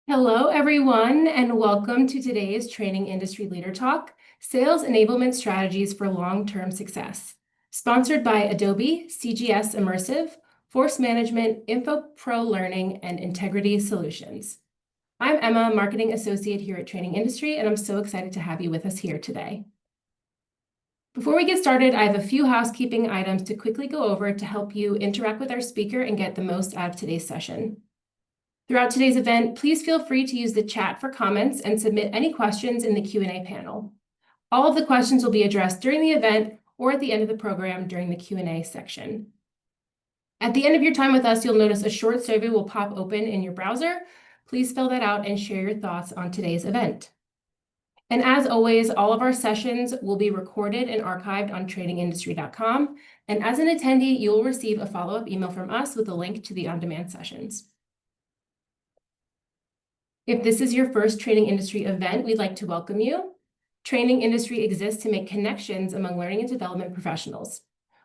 Hello, everyone, and welcome to today's Training Industry Leader Talk, Sales Enablement Strategies for Long-Term Success, sponsored by Adobe, CGS Immersive, Force Management, InfoPro Learning, and Integrity Solutions. I'm Emma, Marketing Associate here at Training Industry, and I'm so excited to have you with us here today. Before we get started, I have a few housekeeping items to quickly go over to help you interact with our speaker and get the most out of today's session. Throughout today's event, please feel free to use the chat for comments and submit any questions in the Q&A panel. All of the questions will be addressed during the event or at the end of the program during the Q&A section. At the end of your time with us, you'll notice a short survey will pop open in your browser. Please fill that out and share your thoughts on today's event. And as always, all of our sessions will be recorded and archived on trainingindustry.com. And as an attendee, you will receive a follow-up email from us with a link to the on-demand sessions. If this is your first Training Industry event, we'd like to welcome you. Training Industry exists to make connections among learning and development professionals.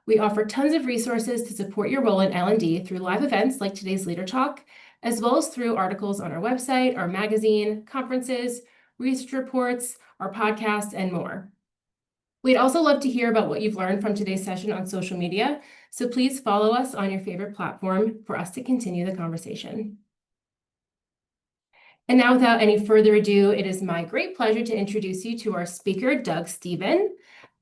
We offer tons of resources to support your role in L&D through live events like today's Leader Talk, as well as through articles on our website, our magazine, conferences, research reports, our podcast, and more. We'd also love to hear about what you've learned from today's session on social media, so please follow us on your favorite platform for us to continue the conversation. And now, without any further ado, it is my great pleasure to introduce you to our speaker, Doug Stephen.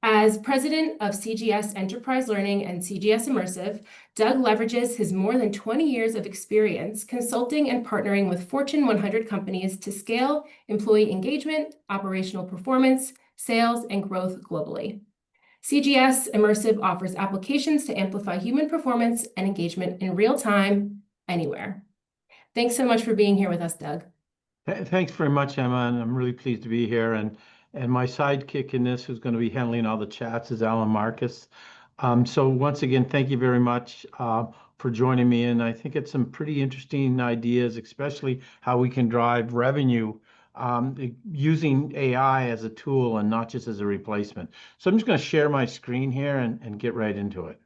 As president of CGS Enterprise Learning and CGS Immersive, Doug leverages his more than 20 years of experience consulting and partnering with Fortune 100 companies to scale employee engagement, operational performance, sales, and growth globally. CGS Immersive offers applications to amplify human performance and engagement in real time, anywhere. Thanks so much for being here with us, Doug. Thanks very much, Emma, and I'm really pleased to be here. And my sidekick in this, who's going to be handling all the chats, is Alan Marcus. So once again, thank you very much for joining me. And I think it's some pretty interesting ideas, especially how we can drive revenue using AI as a tool and not just as a replacement. So I'm just going to share my screen here and get right into it.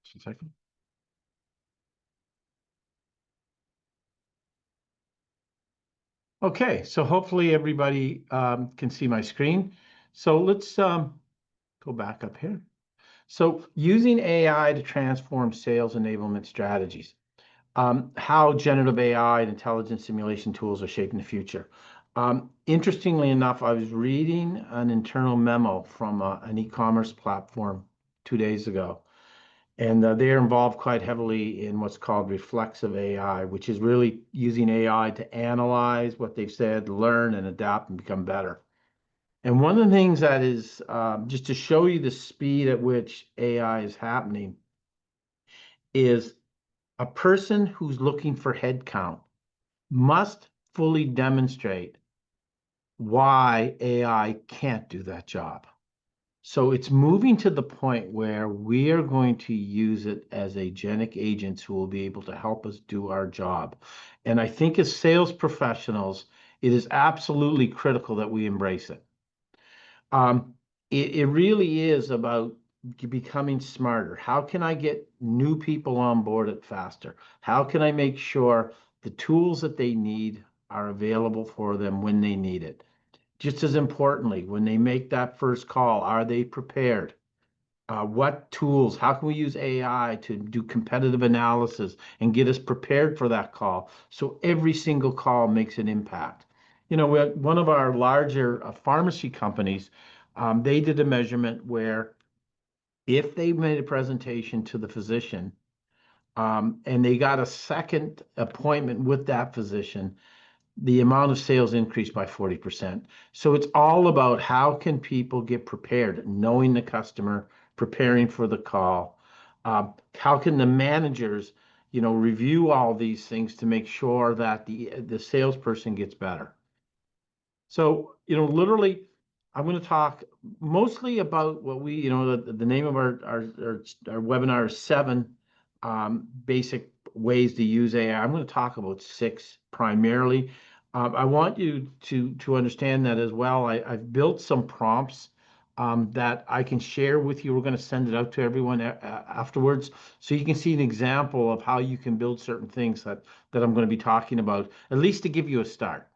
Just a second. Okay, so hopefully everybody can see my screen. So let's go back up here. So using AI to transform sales enablement strategies, how generative AI and intelligent simulation tools are shaping the future. Interestingly enough, I was reading an internal memo from an e-commerce platform 2 days ago. And they're involved quite heavily in what's called reflexive AI, which is really using AI to analyze what they've said, learn and adapt and become better. And one of the things that is, just to show you the speed at which AI is happening, is a person who's looking for headcount must fully demonstrate why AI can't do that job. So it's moving to the point where we are going to use it as agentic agents who will be able to help us do our job. And I think as sales professionals, it is absolutely critical that we embrace it. It really is about becoming smarter. How can I get new people on board it faster? How can I make sure the tools that they need are available for them when they need it? Just as importantly, when they make that first call, are they prepared? What tools, how can we use AI to do competitive analysis and get us prepared for that call so every single call makes an impact? You know, one of our larger pharmacy companies, they did a measurement where if they made a presentation to the physician and they got a second appointment with that physician, the amount of sales increased by 40%. So it's all about how can people get prepared, knowing the customer, preparing for the call. How can the managers, review all these things to make sure that the salesperson gets better. So, literally, I'm going to talk mostly about what we, the name of our webinar is 7 basic ways to use AI. I'm going to talk about 6 primarily. I want you to understand that as well. I've built some prompts that I can share with you. We're going to send it out to everyone afterwards, so you can see an example of how you can build certain things that I'm going to be talking about, at least to give you a start.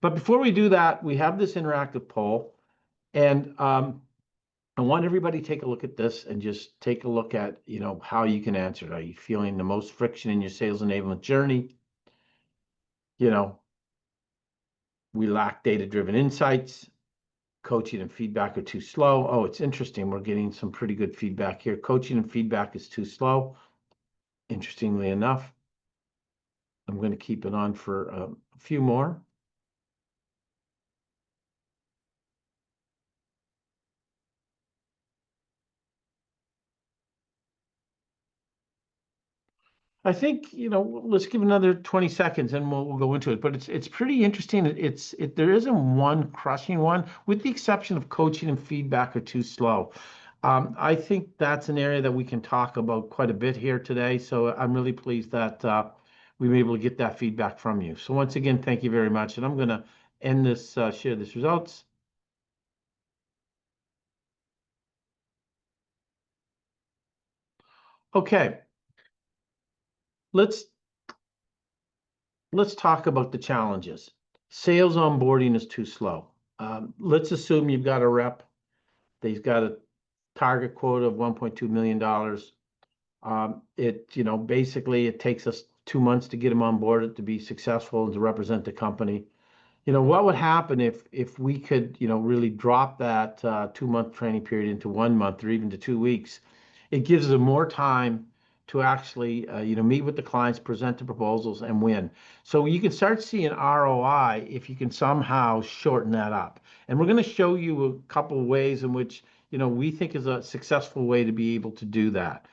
But before we do that, we have this interactive poll, and I want everybody to take a look at this and just take a look at, how you can answer it. Are you feeling the most friction in your sales enablement journey? You know, we lack data-driven insights. Coaching and feedback are too slow. Oh, it's interesting. We're getting some pretty good feedback here. Coaching and feedback is too slow. Interestingly enough, I'm going to keep it on for a few more. I think, let's give another 20 seconds and we'll go into it. But it's pretty interesting. There isn't one crushing one, with the exception of coaching and feedback are too slow. I think that's an area that we can talk about quite a bit here today. So I'm really pleased that we were able to get that feedback from you. So once again, thank you very much. And I'm going to end this, share this results. Okay, let's talk about the challenges. Sales onboarding is too slow. Let's assume you've got a rep. They've got a target quota of $1.2 million. Basically it takes us 2 months to get them on board to be successful and to represent the company. What would happen if we could, really drop that 2-month training period into 1 month or even to 2 weeks? It gives them more time to actually, meet with the clients, present the proposals, and win. So you can start seeing ROI if you can somehow shorten that up. And we're going to show you a couple of ways in which, we think is a successful way to be able to do that.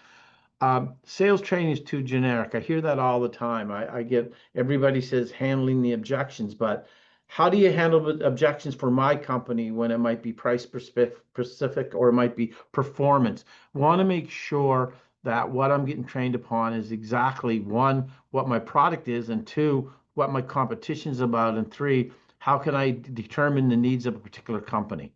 Sales training is too generic. I hear that all the time. I get everybody says handling the objections, but how do you handle the objections for my company when it might be price specific or it might be performance? Want to make sure that what I'm getting trained upon is exactly, one, what my product is, and two, what my competition is about, and three, how can I determine the needs of a particular company?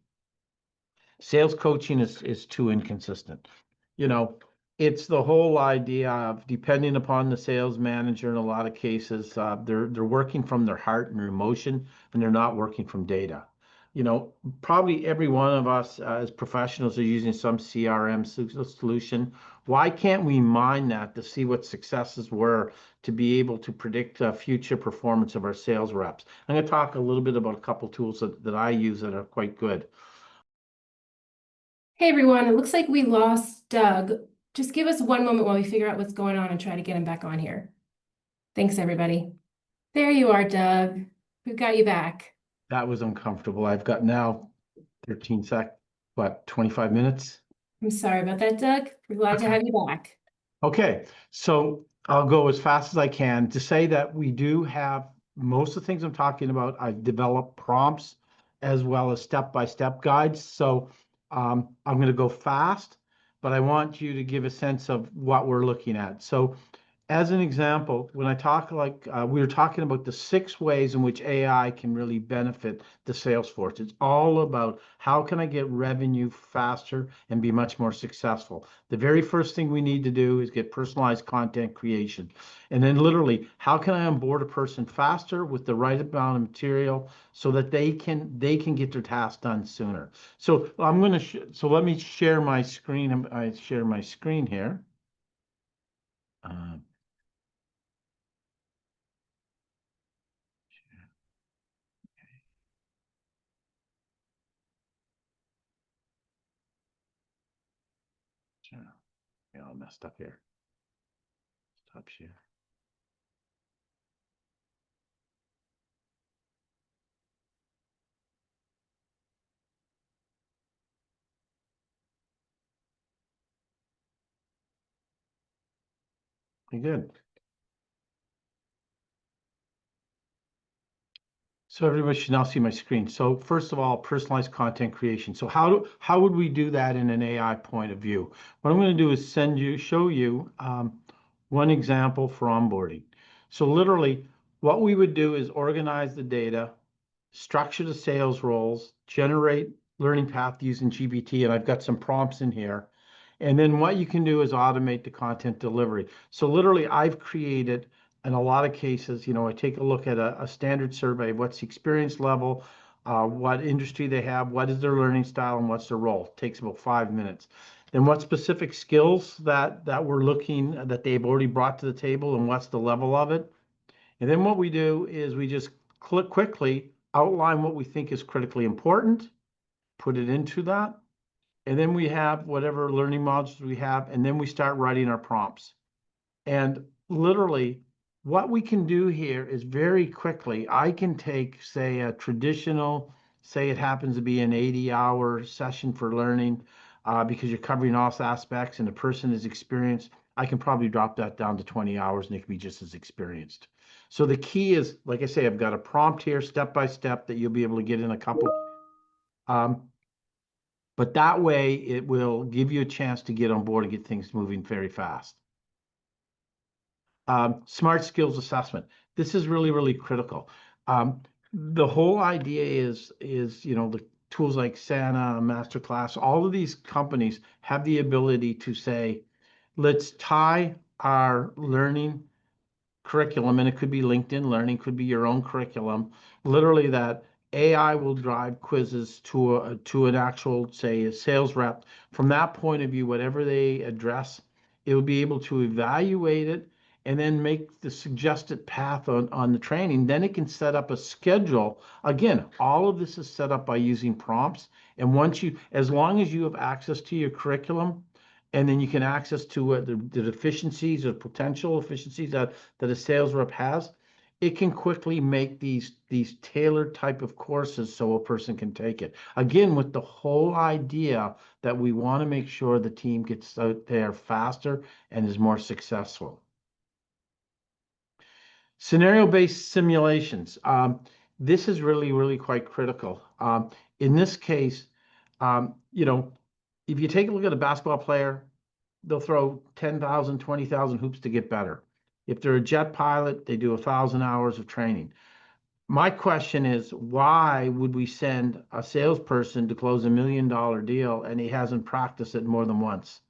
Sales coaching is too inconsistent. You know, it's the whole idea of, depending upon the sales manager, in a lot of cases, they're working from their heart and their emotion, and they're not working from data. Probably every one of us as professionals are using some CRM solution. Why can't we mine that to see what successes were, to be able to predict future performance of our sales reps? I'm going to talk a little bit about a couple tools that I use that are quite good. Hey everyone, it looks like we lost Doug. Just give us one moment while we figure out what's going on and try to get him back on here. Thanks, everybody. There you are, Doug. We've got you back. That was uncomfortable. I've got now 25 minutes. I'm sorry about that, Doug. We're glad to have you back. Okay, so I'll go as fast as I can to say that we do have most of the things I'm talking about. I've developed prompts as well as step-by-step guides. So I'm going to go fast, but I want you to give a sense of what we're looking at. So as an example, when I talk we were talking about the 6 ways in which AI can really benefit the sales force. It's all about how can I get revenue faster and be much more successful. The very first thing we need to do is get personalized content creation. And then literally, how can I onboard a person faster with the right amount of material so that they can get their task done sooner. So I'm going to, so let me share my screen. I share my screen here. Yeah, all messed up here. Stop share. Okay, good. So everybody should now see my screen. So first of all, personalized content creation. So how would we do that in an AI point of view? What I'm going to do is show you one example for onboarding. So literally, What we would do is organize the data, structure the sales roles, generate learning path using GBT, and I've got some prompts in here. And then what you can do is automate the content delivery. So literally, I've created, in a lot of cases, I take a look at a standard survey, what's the experience level, what industry they have, what is their learning style, and what's their role. It takes about 5 minutes. Then what specific skills that we're looking that they've already brought to the table, and what's the level of it. And then what we do is we just quickly outline what we think is critically important, put it into that, and then we have whatever learning modules we have, and then we start writing our prompts. And literally, what we can do here is very quickly, I can take, say, a traditional, say it happens to be an 80-hour session for learning, because you're covering all aspects and the person is experienced. I can probably drop that down to 20 hours and it can be just as experienced. So the key is, like I say, I've got a prompt here, step by step, that you'll be able to get in a couple. But that way it will give you a chance to get on board and get things moving very fast. Smart skills assessment. This is really, really critical. The whole idea is, the tools like Sana, Masterclass, all of these companies have the ability to say, let's tie our learning curriculum, and it could be LinkedIn Learning, could be your own curriculum, literally that AI will drive quizzes to an actual, say, a sales rep. From that point of view, whatever they address, it will be able to evaluate it and then make the suggested path on the training. Then it can set up a schedule. Again, all of this is set up by using prompts. And as long as you have access to your curriculum, and then you can access to the deficiencies or potential efficiencies that a sales rep has, it can quickly make these tailored type of courses so a person can take it. Again, with the whole idea that we want to make sure the team gets out there faster and is more successful. Scenario-based simulations. This is really, really quite critical. In this case, if you take a look at a basketball player, they'll throw 10,000, 20,000 hoops to get better. If they're a jet pilot, they do 1,000 hours of training. My question is, why would we send a salesperson to close $1 million deal and he hasn't practiced it more than once?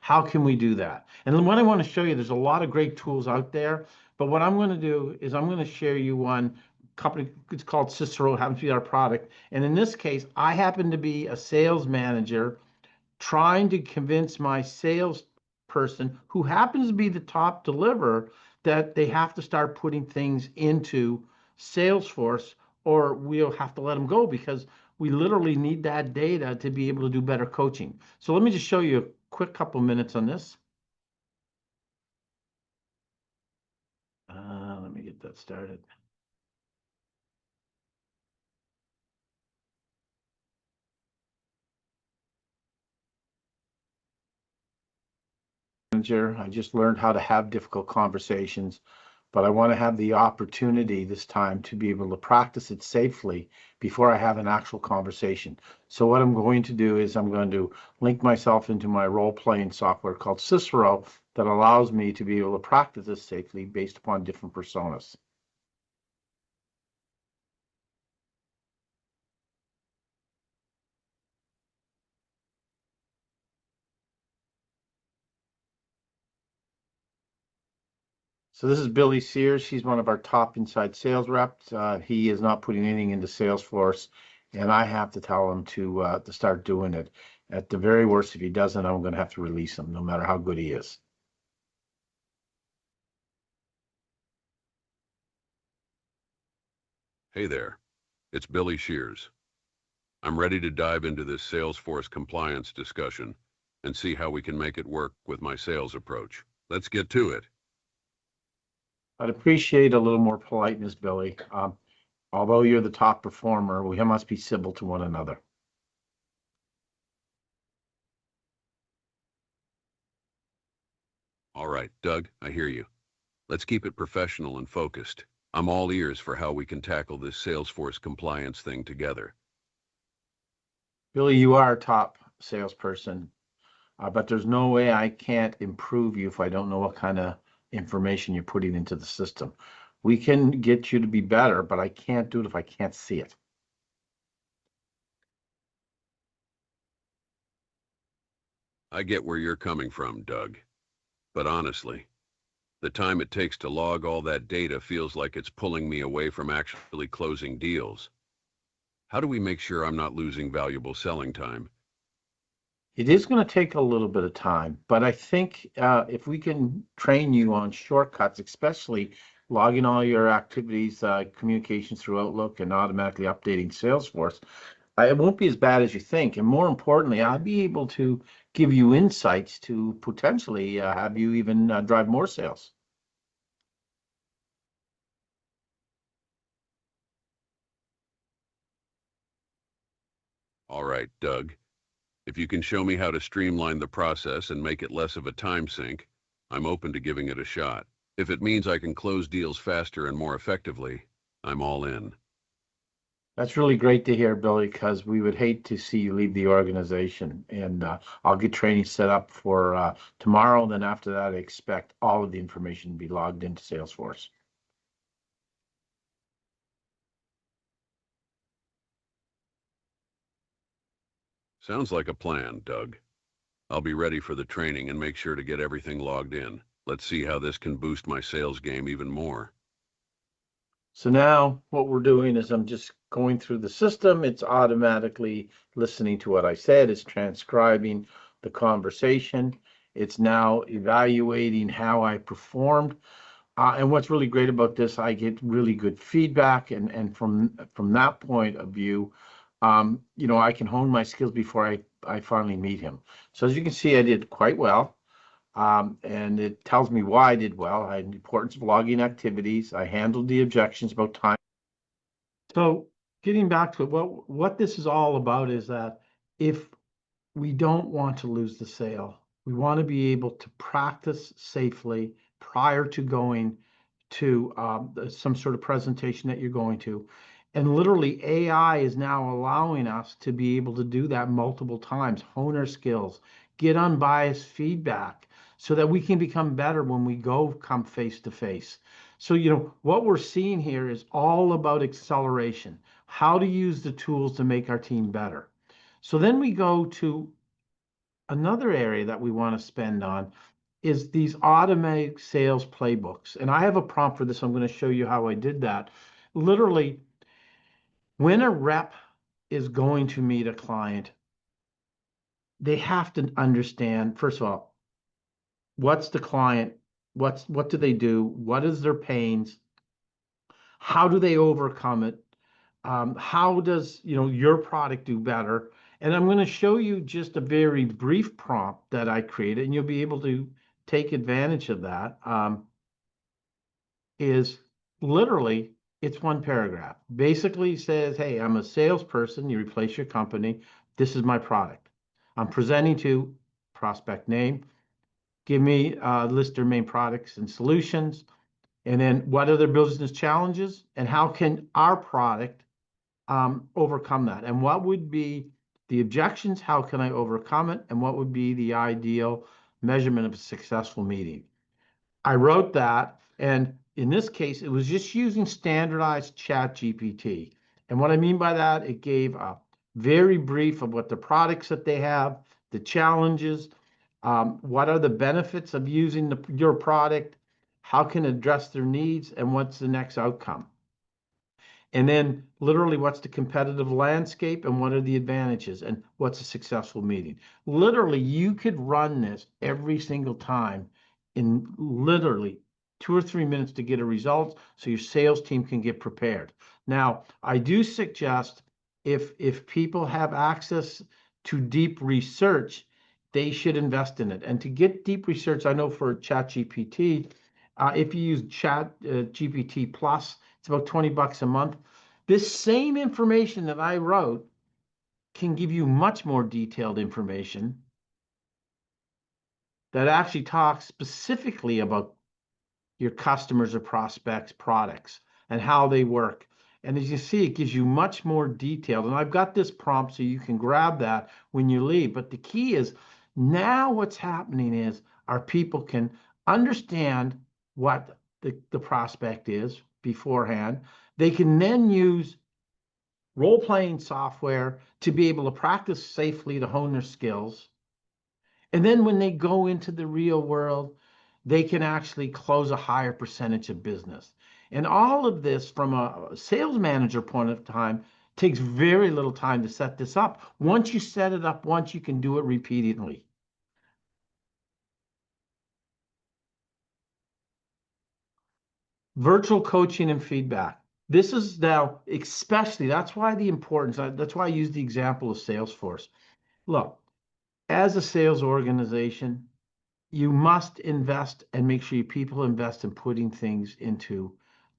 How can we do that? And what I want to show you, there's a lot of great tools out there, but what I'm going to do is I'm going to share you one company. It's called Cicero, happens to be our product. And in this case, I happen to be a sales manager trying to convince my sales person, who happens to be the top deliverer, that they have to start putting things into Salesforce, or we'll have to let them go, because we literally need that data to be able to do better coaching. So let me just show you a quick couple minutes on this. Let me get that started. I just learned how to have difficult conversations, but I want to have the opportunity this time to be able to practice it safely before I have an actual conversation. So what I'm going to do is I'm going to link myself into my role-playing software called Cicero that allows me to be able to practice this safely based upon different personas. So this is Billy Sears. He's one of our top inside sales reps. He is not putting anything into Salesforce, and I have to tell him to start doing it. At the very worst, if he doesn't, I'm going to have to release him, no matter how good he is. Hey there, it's Billy Shears. I'm ready to dive into this Salesforce compliance discussion and see how we can make it work with my sales approach. Let's get to it. I'd appreciate a little more politeness, Billy. Although you're the top performer, we must be civil to one another. All right, Doug, I hear you. Let's keep it professional and focused. I'm all ears for how we can tackle this Salesforce compliance thing together. Billy, you are a top salesperson, but there's no way I can't improve you if I don't know what kind of information you're putting into the system. We can get you to be better, but I can't do it if I can't see it. I get where you're coming from, Doug. But honestly, the time it takes to log all that data feels like it's pulling me away from actually closing deals. How do we make sure I'm not losing valuable selling time? It is going to take a little bit of time, but I think if we can train you on shortcuts, especially logging all your activities, communications through Outlook, and automatically updating Salesforce, it won't be as bad as you think. And more importantly, I'll be able to give you insights to potentially have you even drive more sales. All right, Doug. If you can show me how to streamline the process and make it less of a time sink, I'm open to giving it a shot. If it means I can close deals faster and more effectively, I'm all in. That's really great to hear, Billy, because we would hate to see you leave the organization. And I'll get training set up for tomorrow. Then after that, I expect all of the information to be logged into Salesforce. Sounds like a plan, Doug. I'll be ready for the training and make sure to get everything logged in. Let's see how this can boost my sales game even more. So now what we're doing is I'm just going through the system. It's automatically listening to what I said. It's transcribing the conversation. It's now evaluating how I performed. And what's really great about this, I get really good feedback. And from that point of view, I can hone my skills before I finally meet him. So as you can see, I did quite well. And it tells me why I did well. I had the importance of logging activities. I handled the objections about time. So getting back to it, what this is all about is that if we don't want to lose the sale, we want to be able to practice safely prior to going to some sort of presentation that you're going to. And literally, AI is now allowing us to be able to do that multiple times, hone our skills, get unbiased feedback so that we can become better when we come face to face. So, what we're seeing here is all about acceleration, how to use the tools to make our team better. So then we go to another area that we want to spend on is these automatic sales playbooks. And I have a prompt for this. I'm going to show you how I did that. Literally, when a rep is going to meet a client, they have to understand, first of all, what's the client, what do they do, what is their pains, how do they overcome it, how does your product do better. And I'm going to show you just a very brief prompt that I created, and you'll be able to take advantage of that. Is literally, it's one paragraph. Basically says, hey, I'm a salesperson. You replace your company. This is my product. I'm presenting to prospect name. Give me a list of their main products and solutions. And then what are their business challenges and how can our product overcome that? And what would be the objections? How can I overcome it? And what would be the ideal measurement of a successful meeting? I wrote that, and in this case, it was just using standardized Chat GPT. And what I mean by that, it gave a very brief of what the products that they have, the challenges, what are the benefits of using your product, how can it address their needs, and what's the next outcome. And then literally what's the competitive landscape and what are the advantages and what's a successful meeting. Literally, you could run this every single time in literally 2 or 3 minutes to get a result so your sales team can get prepared. Now, I do suggest if people have access to deep research, they should invest in it. And to get deep research, I know for ChatGPT, if you use Chat GPT Plus, it's about $20 a month. This same information that I wrote can give you much more detailed information that actually talks specifically about your customers or prospects' products and how they work. And as you see, it gives you much more detailed. And I've got this prompt so you can grab that when you leave. But the key is now what's happening is our people can understand what the prospect is, beforehand. They can then use role-playing software to be able to practice safely to hone their skills. And then when they go into the real world, they can actually close a higher percentage of business. And all of this, from a sales manager point of time, takes very little time to set this up. Once you set it up once, you can do it repeatedly. Virtual coaching and feedback. This is now especially, that's why the importance, that's why I use the example of Salesforce. Look, as a sales organization, you must invest and make sure your people invest in putting things into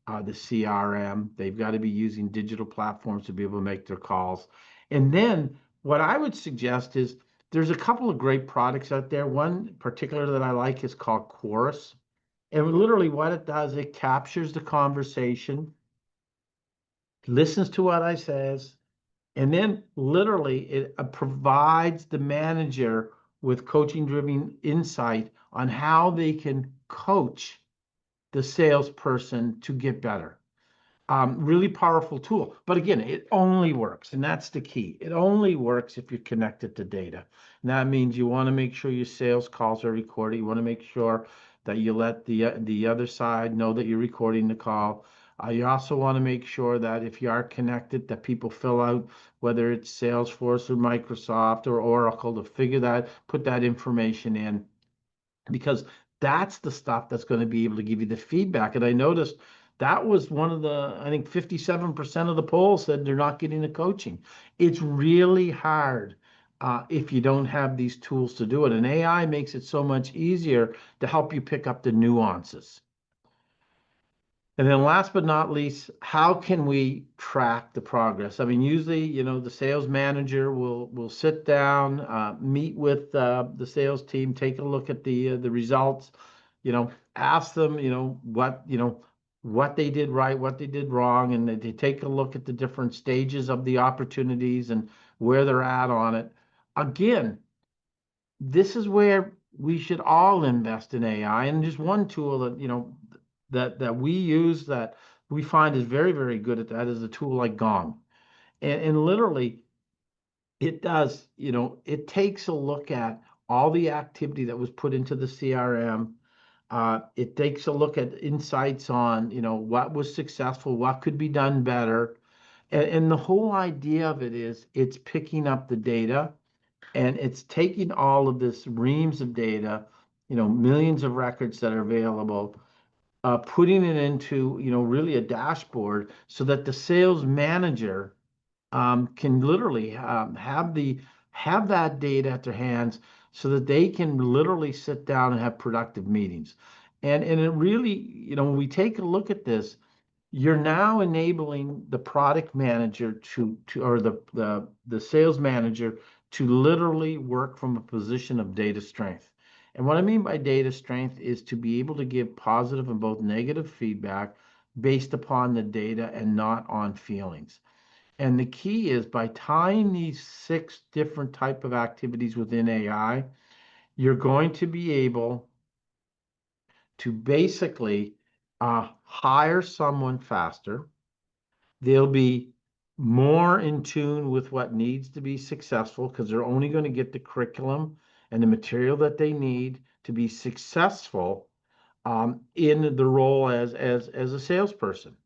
the CRM. They've got to be using digital platforms to be able to make their calls. And then what I would suggest is there's a couple of great products out there. One particular that I like is called Chorus. And literally what it does, it captures the conversation, listens to what I says, and then literally it provides the manager with coaching driven insight on how they can coach the salesperson to get better. Really powerful tool. But again, it only works, and that's the key. It only works if you're connected to data. And that means you want to make sure your sales calls are recorded. You want to make sure that you let the other side know that you're recording the call. You also want to make sure that if you are connected, that people fill out, whether it's Salesforce or Microsoft or Oracle, to figure that, put that information in, because that's the stuff that's going to be able to give you the feedback. And I noticed that was one of the, I think 57% of the polls said they're not getting the coaching. It's really hard if you don't have these tools to do it. And AI makes it so much easier to help you pick up the nuances. And then last but not least, how can we track the progress? I mean, usually, the sales manager will sit down, meet with the sales team, take a look at the results, ask them, what they did right, what they did wrong, and they take a look at the different stages of the opportunities and where they're at on it. Again, this is where we should all invest in AI. And just one tool that we use that we find is very, very good at that is a tool like Gong. And literally it does, it takes a look at all the activity that was put into the CRM. It takes a look at insights on, what was successful, what could be done better. And the whole idea of it is it's picking up the data and it's taking all of this reams of data, millions of records that are available, putting it into, really a dashboard so that the sales manager can literally have that data at their hands so that they can literally sit down and have productive meetings. And it really, when we take a look at this, you're now enabling the product manager or the sales manager to literally work from a position of data strength. And what I mean by data strength is to be able to give positive and both negative feedback based upon the data and not on feelings. And the key is by tying these 6 different type of activities within AI, you're going to be able to basically hire someone faster. They'll be more in tune with what needs to be successful because they're only going to get the curriculum and the material that they need to be successful in the role as a salesperson.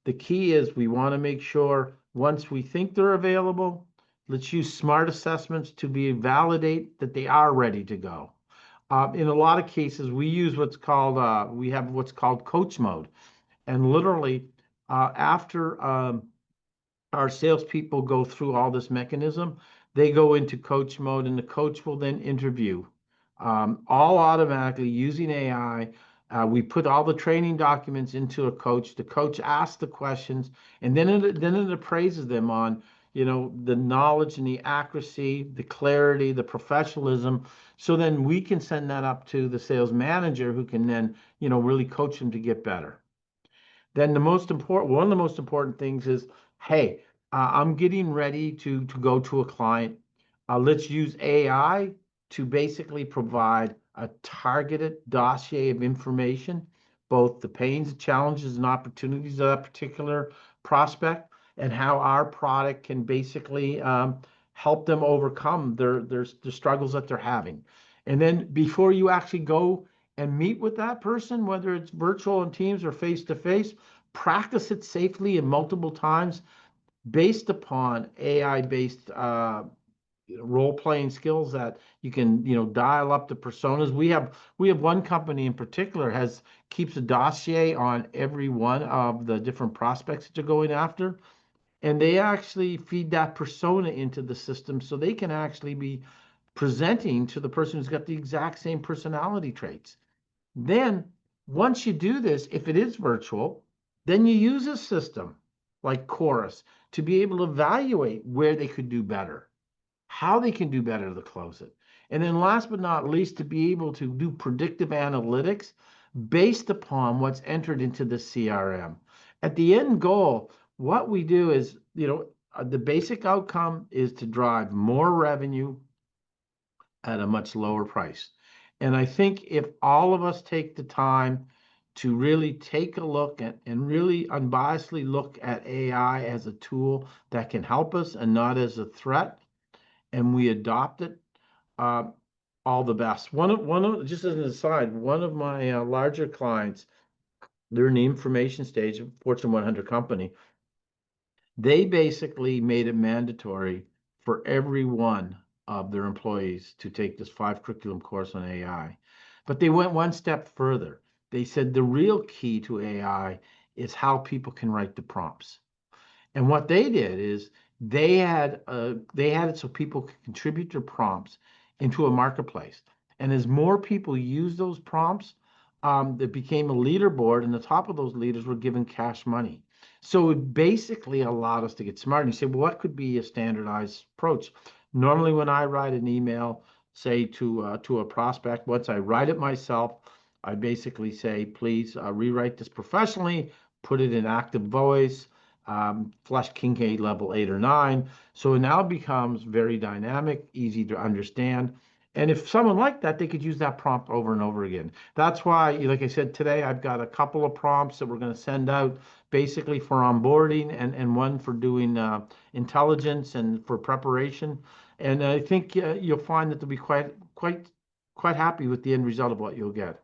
The key is we want to make sure once we think they're available, let's use smart assessments to validate that they are ready to go. In a lot of cases, we use we have what's called coach mode. And literally, after our salespeople go through all this mechanism, they go into coach mode, and the coach will then interview all automatically using AI. We put all the training documents into a coach. The coach asks the questions, and then it appraises them on, the knowledge and the accuracy, the clarity, the professionalism. So then we can send that up to the sales manager who can then, really coach them to get better. Then one of the most important things is, hey, I'm getting ready to go to a client. Let's use AI to basically provide a targeted dossier of information, both the pains, challenges, and opportunities of that particular prospect, and how our product can basically help them overcome their struggles that they're having. And then before you actually go and meet with that person, whether it's virtual on Teams or face to face, practice it safely and multiple times based upon AI-based role-playing skills that you can, dial up the personas. We have one company in particular has keeps a dossier on every one of the different prospects that you're going after, and they actually feed that persona into the system so they can actually be presenting to the person who's got the exact same personality traits. Then, once you do this, if it is virtual, then you use a system like Chorus to be able to evaluate where they could do better, how they can do better to close it. And then last but not least, to be able to do predictive analytics based upon what's entered into the CRM. At the end goal, what we do is, the basic outcome is to drive more revenue at a much lower price. And I think if all of us take the time to really take a look at and really unbiasedly look at AI as a tool that can help us and not as a threat, and we adopt it, uh, all the best. One of just as an aside, one of my larger clients, they're in the information stage of Fortune 100 company. They basically made it mandatory for every one of their employees to take this 5 curriculum course on AI. But they went one step further. They said the real key to AI is how people can write the prompts. And what they did is they had it so people could contribute their prompts into a marketplace. And as more people use those prompts, it became a leaderboard, and the top of those leaders were given cash money. So it basically allowed us to get smart. And you say, well, what could be a standardized approach? Normally, when I write an email, say to a prospect, once I write it myself, I basically say, please rewrite this professionally, put it in active voice, flush Kincaid level 8 or 9. So it now becomes very dynamic, easy to understand. And if someone liked that, they could use that prompt over and over again. That's why, like I said, today I've got a couple of prompts that we're going to send out basically for onboarding and one for doing intelligence and for preparation. And I think you'll find that they'll be quite happy with the end result of what you'll get.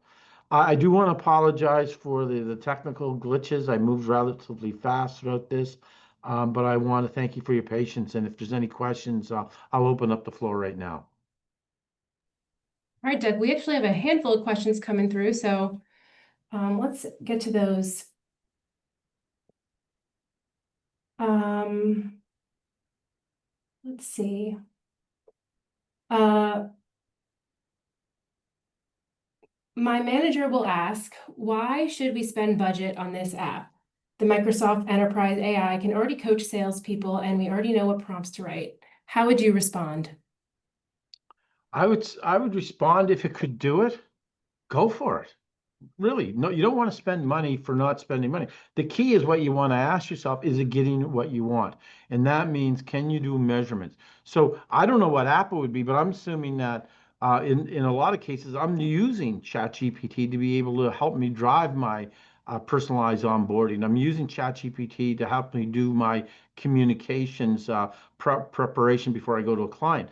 I do want to apologize for the technical glitches. I moved relatively fast throughout this, but I want to thank you for your patience. And if there's any questions, I'll open up the floor right now. All right, Doug, we actually have a handful of questions coming through, so let's get to those. Let's see. My manager will ask, why should we spend budget on this app? The Microsoft Enterprise AI can already coach salespeople, and we already know what prompts to write. How would you respond? I would respond if it could do it, go for it. Really, no, you don't want to spend money for not spending money. The key is what you want to ask yourself, is it getting what you want? And that means, can you do measurements? So I don't know what Apple would be, but I'm assuming that in a lot of cases, I'm using ChatGPT to be able to help me drive my personalized onboarding. I'm using ChatGPT to help me do my communications preparation before I go to a client.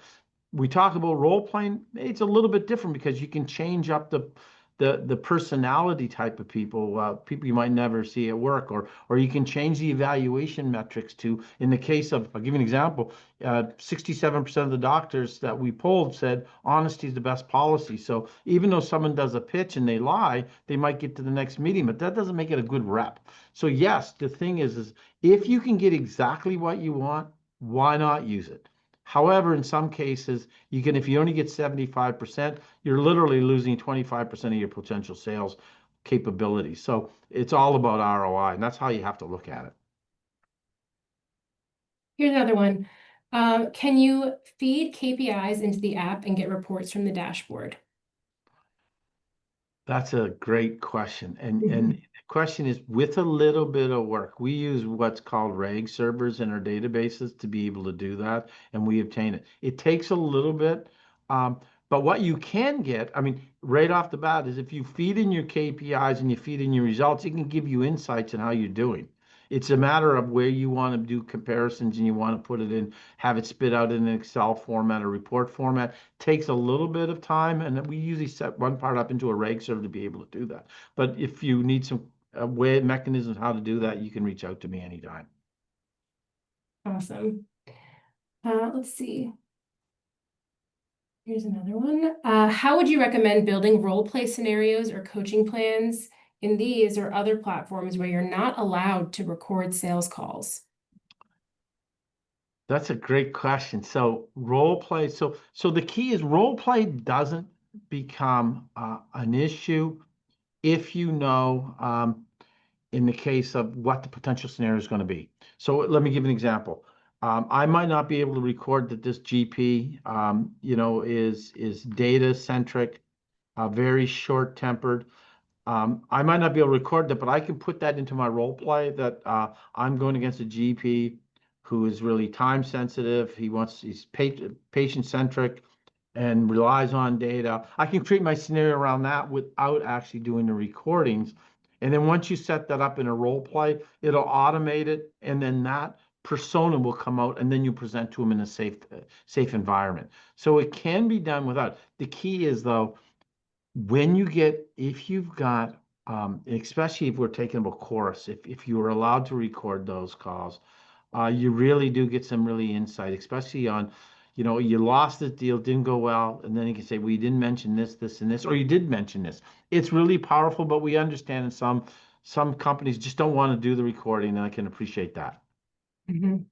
We talk about role playing, it's a little bit different because you can change up the personality type of people, people you might never see at work, or you can change the evaluation metrics to, in the case of, I'll give you an example, 67% of the doctors that we polled said honesty is the best policy. So even though someone does a pitch and they lie, they might get to the next meeting, but that doesn't make it a good rep. So yes, the thing is if you can get exactly what you want, why not use it? However, in some cases, if you only get 75%, you're literally losing 25% of your potential sales capability. So it's all about ROI, and that's how you have to look at it. Here's another one. Can you feed KPIs into the app and get reports from the dashboard? That's a great question. And the question is, with a little bit of work, we use what's called RAG servers in our databases to be able to do that, and we obtain it. It takes a little bit, But what you can get, I mean, right off the bat, is if you feed in your KPIs and you feed in your results, it can give you insights on how you're doing. It's a matter of where you want to do comparisons and you want to put it in, have it spit out in an Excel format or report format. Takes a little bit of time, and we usually set one part up into a reg server to be able to do that. But if you need some way mechanisms how to do that, you can reach out to me anytime. Awesome. Let's see. Here's another one. How would you recommend building role play scenarios or coaching plans in these or other platforms where you're not allowed to record sales calls? That's a great question. So role play. So the key is role play doesn't become an issue if you know in the case of what the potential scenario is going to be. So let me give an example. I might not be able to record that this GP, is data centric, very short tempered. I might not be able to record that, but I can put that into my role play that I'm going against a GP who is really time sensitive. He's patient centric and relies on data. I can create my scenario around that without actually doing the recordings. And then once you set that up in a role play, it'll automate it, and then that persona will come out, and then you present to them in a safe environment. So it can be done without. The key is though, if you've got, especially if we're taking about chorus, if you were allowed to record those calls, you really do get some really insight, especially on, you lost this deal, didn't go well, and then you can say, well, you didn't mention this, this, and this, or you did mention this. It's really powerful, but we understand in some companies just don't want to do the recording, and I can appreciate that. Mhm.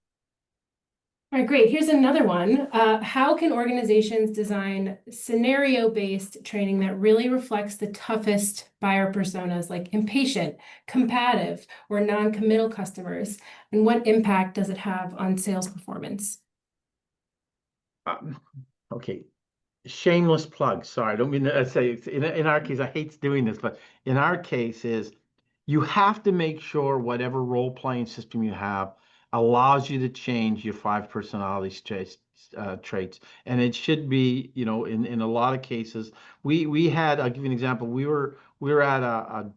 All right, great. Here's another one. How can organizations design scenario-based training that really reflects the toughest buyer personas, like impatient, combative, or non-committal customers? And what impact does it have on sales performance? Okay, shameless plug. Sorry, I don't mean to say in our case, I hate doing this, but in our case is you have to make sure whatever role playing system you have allows you to change your five personality traits. And it should be, in a lot of cases, we had, I'll give you an example. We were at a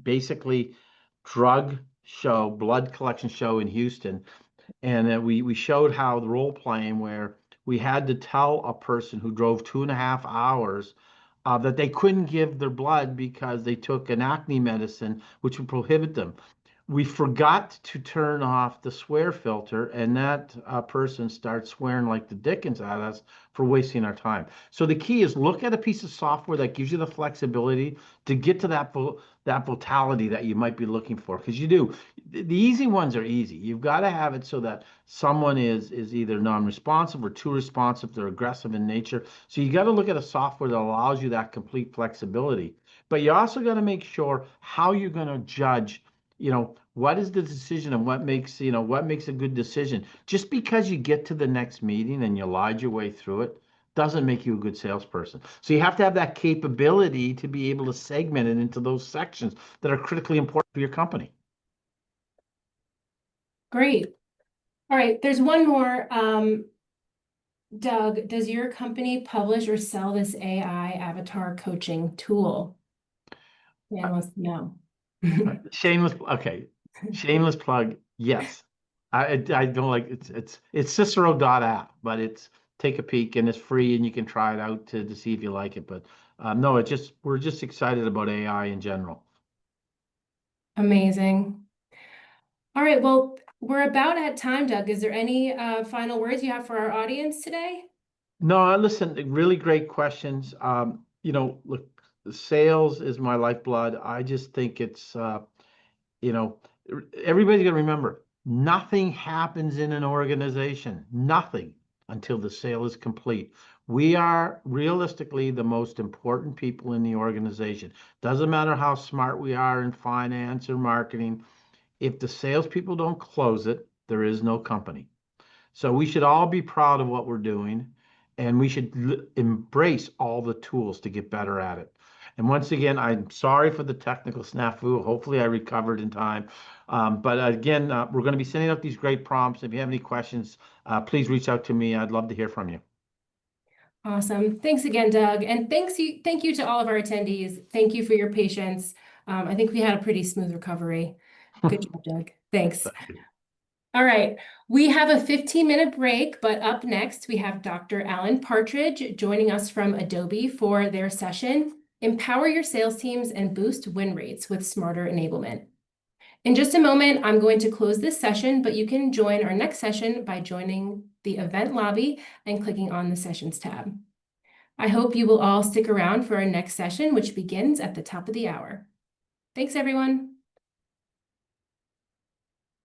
basically drug show, blood collection show in Houston, and we showed how the role playing where we had to tell a person who drove 2.5 hours that they couldn't give their blood because they took an acne medicine, which would prohibit them. We forgot to turn off the swear filter, and that person starts swearing like the dickens at us for wasting our time. So the key is look at a piece of software that gives you the flexibility to get to that vitality that you might be looking for, because you do. The easy ones are easy. You've got to have it so that someone is either non-responsive or too responsive. They're aggressive in nature. So you got to look at a software that allows you that complete flexibility. But you also got to make sure how you're going to judge, what is the decision and what makes a good decision. Just because you get to the next meeting and you lied your way through it doesn't make you a good salesperson. So you have to have that capability to be able to segment it into those sections that are critically important for your company. Great. All right, there's one more. Doug, does your company publish or sell this AI avatar coaching tool? Dan wants to know. Shameless. Okay. Shameless plug. Yes. I don't like it's Cicero.app, but take a peek and it's free and you can try it out to see if you like it. But no, we're just excited about AI in general. Amazing. All right, well, we're about at time, Doug. Is there any final words you have for our audience today? No, listen, really great questions. Look, sales is my lifeblood. I just think it's you know, everybody's got to remember, nothing happens in an organization, nothing until the sale is complete. We are realistically the most important people in the organization. Doesn't matter how smart we are in finance or marketing. If the salespeople don't close it, there is no company. So we should all be proud of what we're doing, and we should embrace all the tools to get better at it. And once again, I'm sorry for the technical snafu. Hopefully I recovered in time. But again, we're going to be sending out these great prompts. If you have any questions, please reach out to me. I'd love to hear from you. Awesome. Thanks again, Doug. And thank you to all of our attendees. Thank you for your patience. I think we had a pretty smooth recovery. Good job, Doug. Thanks. Thank you. All right. We have a 15-minute break, but up next we have Dr. Alan Partridge joining us from Adobe for their session, Empower Your Sales Teams and Boost Win Rates with Smarter Enablement. In just a moment, I'm going to close this session, but you can join our next session by joining the event lobby and clicking on the Sessions tab. I hope you will all stick around for our next session, which begins at the top of the hour. Thanks, everyone.